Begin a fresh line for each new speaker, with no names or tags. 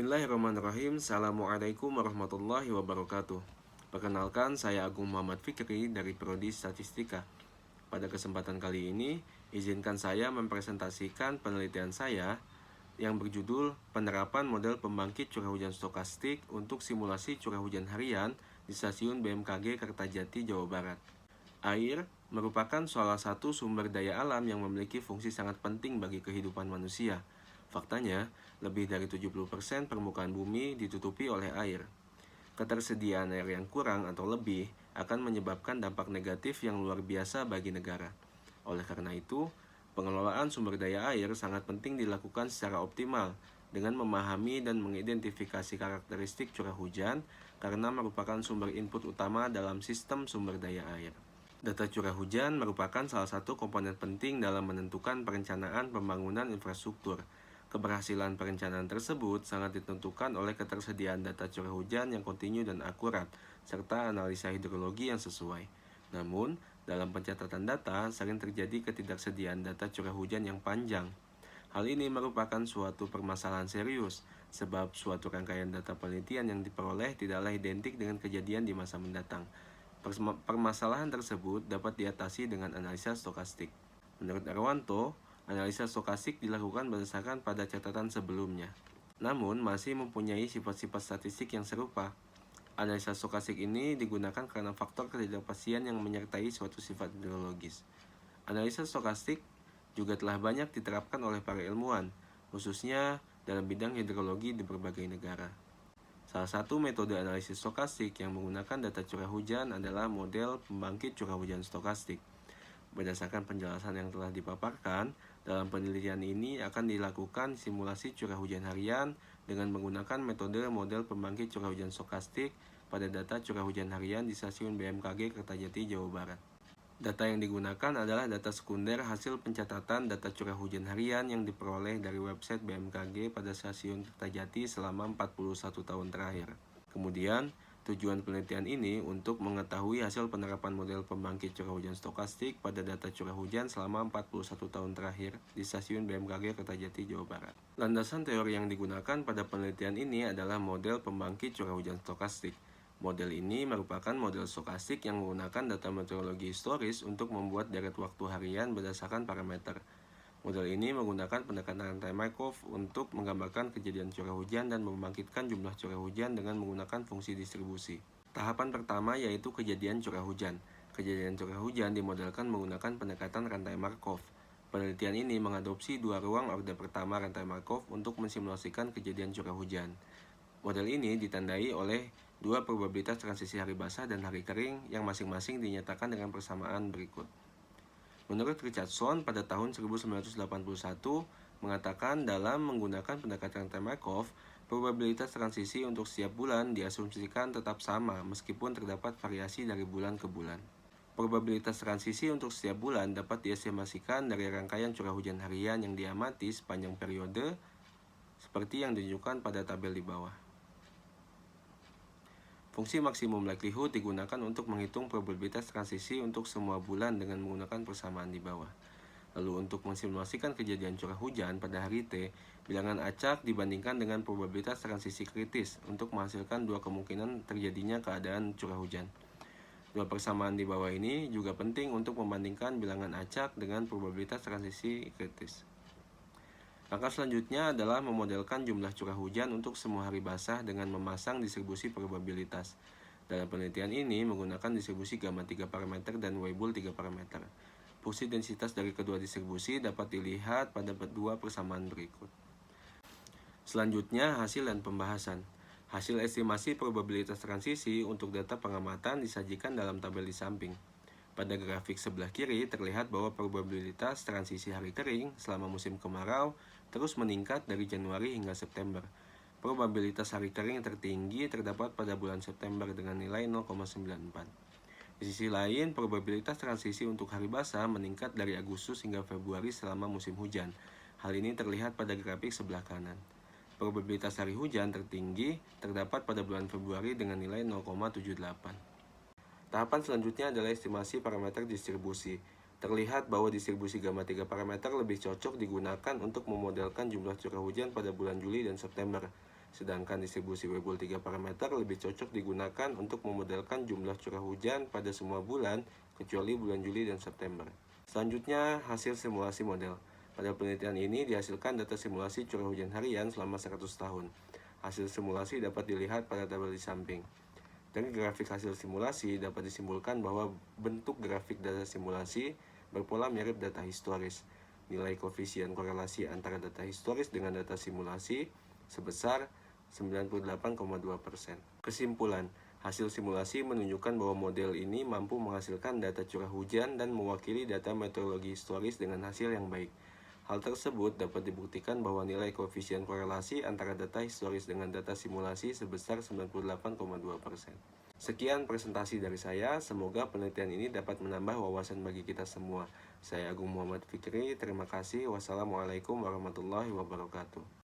Bismillahirrahmanirrahim. Assalamualaikum warahmatullahi wabarakatuh. Perkenalkan, saya Agung Muhammad Fikri dari Prodi Statistika. Pada kesempatan kali ini, izinkan saya mempresentasikan penelitian saya yang berjudul Penerapan Model Pembangkit Curah Hujan Stokastik untuk Simulasi Curah Hujan Harian di Stasiun BMKG Kertajati, Jawa Barat. Air merupakan salah satu sumber daya alam yang memiliki fungsi sangat penting bagi kehidupan manusia. Faktanya, lebih dari 70% permukaan bumi ditutupi oleh air. Ketersediaan air yang kurang atau lebih akan menyebabkan dampak negatif yang luar biasa bagi negara. Oleh karena itu, pengelolaan sumber daya air sangat penting dilakukan secara optimal dengan memahami dan mengidentifikasi karakteristik curah hujan karena merupakan sumber input utama dalam sistem sumber daya air. Data curah hujan merupakan salah satu komponen penting dalam menentukan perencanaan pembangunan infrastruktur. Keberhasilan perencanaan tersebut sangat ditentukan oleh ketersediaan data curah hujan yang kontinu dan akurat, serta analisa hidrologi yang sesuai. Namun, dalam pencatatan data, sering terjadi ketidaksediaan data curah hujan yang panjang. Hal ini merupakan suatu permasalahan serius, sebab suatu rangkaian data penelitian yang diperoleh tidaklah identik dengan kejadian di masa mendatang. Permasalahan tersebut dapat diatasi dengan analisa stokastik. Menurut Erwanto, analisa stokastik dilakukan berdasarkan pada catatan sebelumnya, namun masih mempunyai sifat-sifat statistik yang serupa. Analisa stokastik ini digunakan karena faktor ketidakpastian yang menyertai suatu sifat hidrologis. Analisa stokastik juga telah banyak diterapkan oleh para ilmuwan, khususnya dalam bidang hidrologi di berbagai negara. Salah satu metode analisis stokastik yang menggunakan data curah hujan adalah model pembangkit curah hujan stokastik. Berdasarkan penjelasan yang telah dipaparkan, dalam penelitian ini akan dilakukan simulasi curah hujan harian dengan menggunakan metode model pembangkit curah hujan stokastik pada data curah hujan harian di stasiun BMKG Kertajati, Jawa Barat. Data yang digunakan adalah data sekunder hasil pencatatan data curah hujan harian yang diperoleh dari website BMKG pada stasiun Kertajati selama 41 tahun terakhir. Kemudian, tujuan penelitian ini untuk mengetahui hasil penerapan model pembangkit curah hujan stokastik pada data curah hujan selama 41 tahun terakhir di stasiun BMKG Kertajati, Jawa Barat. Landasan teori yang digunakan pada penelitian ini adalah model pembangkit curah hujan stokastik. Model ini merupakan model stokastik yang menggunakan data meteorologi historis untuk membuat deret waktu harian berdasarkan parameter. Model ini menggunakan pendekatan rantai Markov untuk menggambarkan kejadian curah hujan dan membangkitkan jumlah curah hujan dengan menggunakan fungsi distribusi. Tahapan pertama yaitu kejadian curah hujan. Kejadian curah hujan dimodelkan menggunakan pendekatan rantai Markov. Penelitian ini mengadopsi dua ruang orde pertama rantai Markov untuk mensimulasikan kejadian curah hujan. Model ini ditandai oleh dua probabilitas transisi hari basah dan hari kering yang masing-masing dinyatakan dengan persamaan berikut. Menurut Richardson pada tahun 1981 mengatakan dalam menggunakan pendekatan rantai Markov, probabilitas transisi untuk setiap bulan diasumsikan tetap sama meskipun terdapat variasi dari bulan ke bulan. Probabilitas transisi untuk setiap bulan dapat diestimasikan dari rangkaian curah hujan harian yang diamati sepanjang periode seperti yang ditunjukkan pada tabel di bawah. Fungsi maksimum likelihood digunakan untuk menghitung probabilitas transisi untuk semua bulan dengan menggunakan persamaan di bawah. Lalu untuk mensimulasikan kejadian curah hujan pada hari T, bilangan acak dibandingkan dengan probabilitas transisi kritis untuk menghasilkan dua kemungkinan terjadinya keadaan curah hujan. Dua persamaan di bawah ini juga penting untuk membandingkan bilangan acak dengan probabilitas transisi kritis. Langkah selanjutnya adalah memodelkan jumlah curah hujan untuk semua hari basah dengan memasang distribusi probabilitas. Dalam penelitian ini menggunakan distribusi gamma 3 parameter dan Weibull 3 parameter. Fungsi densitas dari kedua distribusi dapat dilihat pada dua persamaan berikut. Selanjutnya, hasil dan pembahasan. Hasil estimasi probabilitas transisi untuk data pengamatan disajikan dalam tabel di samping. Pada grafik sebelah kiri terlihat bahwa probabilitas transisi hari kering selama musim kemarau terus meningkat dari Januari hingga September. Probabilitas hari kering tertinggi terdapat pada bulan September dengan nilai 0,94. Di sisi lain, probabilitas transisi untuk hari basah meningkat dari Agustus hingga Februari selama musim hujan. Hal ini terlihat pada grafik sebelah kanan. Probabilitas hari hujan tertinggi terdapat pada bulan Februari dengan nilai 0,78. Tahapan selanjutnya adalah estimasi parameter distribusi. Terlihat bahwa distribusi gamma 3 parameter lebih cocok digunakan untuk memodelkan jumlah curah hujan pada bulan Juli dan September. Sedangkan distribusi Weibull 3 parameter lebih cocok digunakan untuk memodelkan jumlah curah hujan pada semua bulan kecuali bulan Juli dan September. Selanjutnya, hasil simulasi model. Pada penelitian ini dihasilkan data simulasi curah hujan harian selama 100 tahun. Hasil simulasi dapat dilihat pada tabel di samping. Dari grafik hasil simulasi dapat disimpulkan bahwa bentuk grafik data simulasi berpola mirip data historis. Nilai koefisien korelasi antara data historis dengan data simulasi sebesar 98,2%. Kesimpulan, hasil simulasi menunjukkan bahwa model ini mampu menghasilkan data curah hujan dan mewakili data meteorologi historis dengan hasil yang baik. Hal tersebut dapat dibuktikan bahwa nilai koefisien korelasi antara data historis dengan data simulasi sebesar 98,2%. Sekian presentasi dari saya, semoga penelitian ini dapat menambah wawasan bagi kita semua. Saya Agung Muhammad Fikri, terima kasih. Wassalamualaikum warahmatullahi wabarakatuh.